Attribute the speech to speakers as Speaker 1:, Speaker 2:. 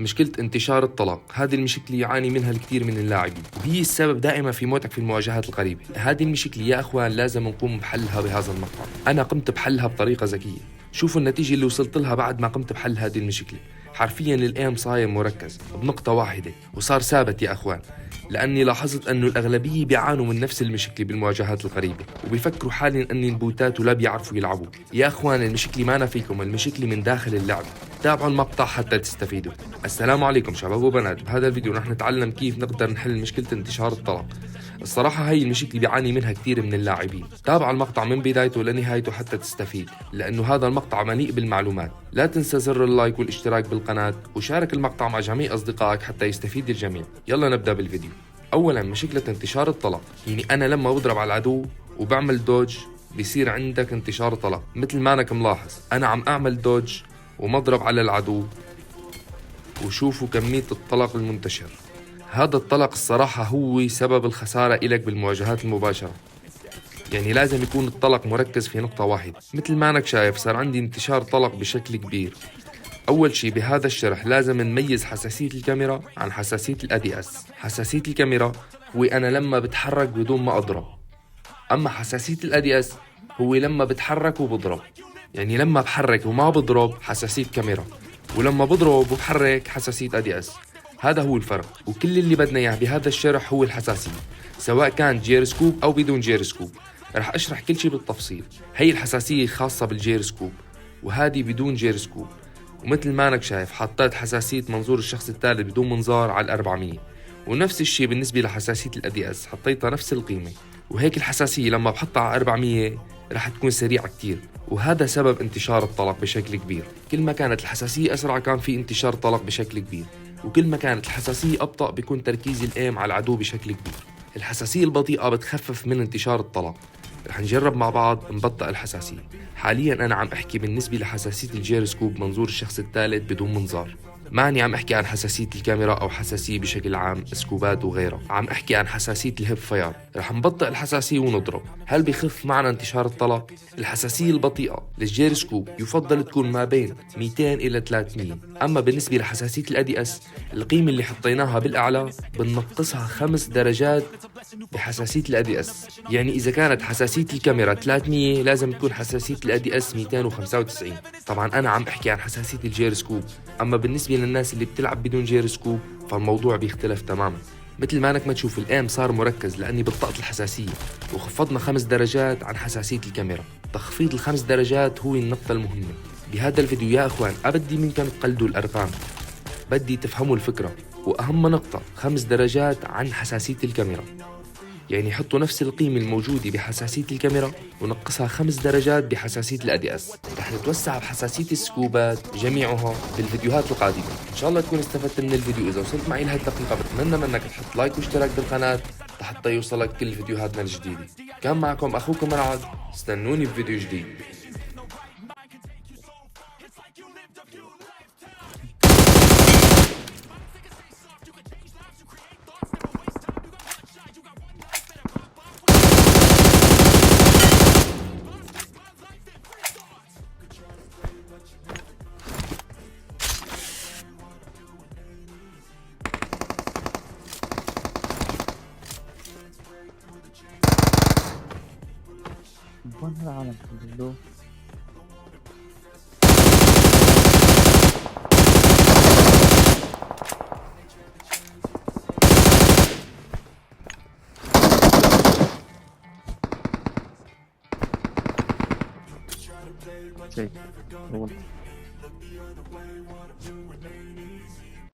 Speaker 1: مشكلة انتشار الطلاق، هذه المشكلة يعاني منها الكثير من اللاعبين، وهي السبب دائما في موتك في المواجهات القريبة. هذه المشكلة يا أخوان لازم نقوم بحلها بهذا المقطع. أنا قمت بحلها بطريقة ذكية. شوفوا النتيجة اللي وصلت لها بعد ما قمت بحل هذه المشكلة. حرفيا الايم صاير مركز بنقطة واحدة وصار ثابت يا أخوان، لأني لاحظت أنه الأغلبية بيعانوا من نفس المشكلة بالمواجهات القريبة، وبيفكروا حاليا أني البوتات ولا بيعرفوا يلعبوا. يا أخوان المشكلة ما فيكم، المشكلة من داخل اللعب. تابعوا المقطع حتى تستفيدوا. السلام عليكم شباب وبنات، بهذا الفيديو رح نتعلم كيف نقدر نحل مشكلة انتشار الطلاق. الصراحة هاي المشكلة بيعاني منها كثير من اللاعبين. تابع المقطع من بدايته لنهايته حتى تستفيد، لأنه هذا المقطع مليء بالمعلومات. لا تنسى زر اللايك والاشتراك بالقناة، وشارك المقطع مع جميع أصدقائك حتى يستفيد الجميع. يلا نبدأ بالفيديو. أولا مشكلة انتشار الطلاق، يعني أنا لما بضرب على العدو وبعمل دوج بيصير عندك انتشار طلاق. مثل ما أنك ملاحظ أنا عم أعمل دوج ومضرب على العدو، وشوفوا كمية الطلق المنتشر. هذا الطلق الصراحة هو سبب الخسارة إلك بالمواجهات المباشرة، يعني لازم يكون الطلق مركز في نقطة واحدة. مثل ما أنك شايف صار عندي انتشار طلق بشكل كبير. أول شي بهذا الشرح لازم نميز حساسية الكاميرا عن حساسية الأدي أس. حساسية الكاميرا هو أنا لما بتحرك بدون ما أضرب، أما حساسية الأدي أس هو لما بتحرك وبضرب. يعني لما بحرك وما بضرب حساسية كاميرا، ولما بضرب وبحرك حساسية أدي أس. هذا هو الفرق، وكل اللي بدنا إياه بهذا الشرح هو الحساسية، سواء كان جيرسكوب أو بدون جيرسكوب. رح أشرح كل شيء بالتفصيل. هي الحساسية خاصة بالجيرسكوب، وهذه بدون جيرسكوب. ومثل ما انك شايف حطيت حساسية منظور الشخص الثالث بدون منظار على 400، ونفس الشيء بالنسبة لحساسية الأدي أس حطيتها نفس القيمة. وهيك الحساسية لما بحطها على 400 رح تكون سريعة كتير، وهذا سبب انتشار الطلق بشكل كبير. كل ما كانت الحساسية أسرع كان في انتشار طلق بشكل كبير، وكل ما كانت الحساسية أبطأ بيكون تركيز الإيم على العدو بشكل كبير. الحساسية البطيئة بتخفف من انتشار الطلق. رح نجرب مع بعض نبطئ الحساسية. حاليا أنا عم أحكي بالنسبة لحساسية الجيرسكوب منظور الشخص الثالث بدون منظار، ماني عم أحكي عن حساسية الكاميرا أو حساسية بشكل عام سكوبات وغيرها، عم أحكي عن حساسية الهيب فاير. رح نبطئ الحساسية ونضرب. هل بيخف معنا انتشار الطلق؟ الحساسية البطيئة للجيرسكوب يفضل تكون ما بين 200 إلى 300، أما بالنسبة لحساسية الأدي أس القيمة اللي حطيناها بالأعلى بنقصها 5 درجات بحساسية الأدي أس. يعني إذا كانت حساسية الكاميرا 300 لازم تكون حساسية الأدي أس 295. طبعا أنا عم أحكي عن حساسية الجيرسكوب، أما بالنسبة للناس اللي بتلعب بدون جيرسكوب فالموضوع بيختلف تماما. مثل ما انك ما تشوف الأيم صار مركز لأني بطأت الحساسية، وخفضنا 5 درجات عن حساسية الكاميرا. تخفيض ال5 درجات هو النقطة المهمة بهذا الفيديو يا أخوان. أبدي منكم تقلدوا الأرقام، بدي تفهموا الفكرة. وأهم نقطة 5 درجات عن حساسية الكاميرا، يعني حطوا نفس القيمة الموجودة بحساسية الكاميرا ونقصها 5 درجات بحساسية الأدي أس. رح نتوسع بحساسية السكوبات جميعها بالفيديوهات القادمة. إن شاء الله تكون استفدت من الفيديو. إذا وصلت معي لهي الدقيقة بتمنى منك تحط لايك واشتراك بالقناة لحتى يوصلك كل فيديوهاتنا الجديدة. كان معكم أخوكم مرعد، استنوني بفيديو جديد.
Speaker 2: وين هالعالم كله؟ شيء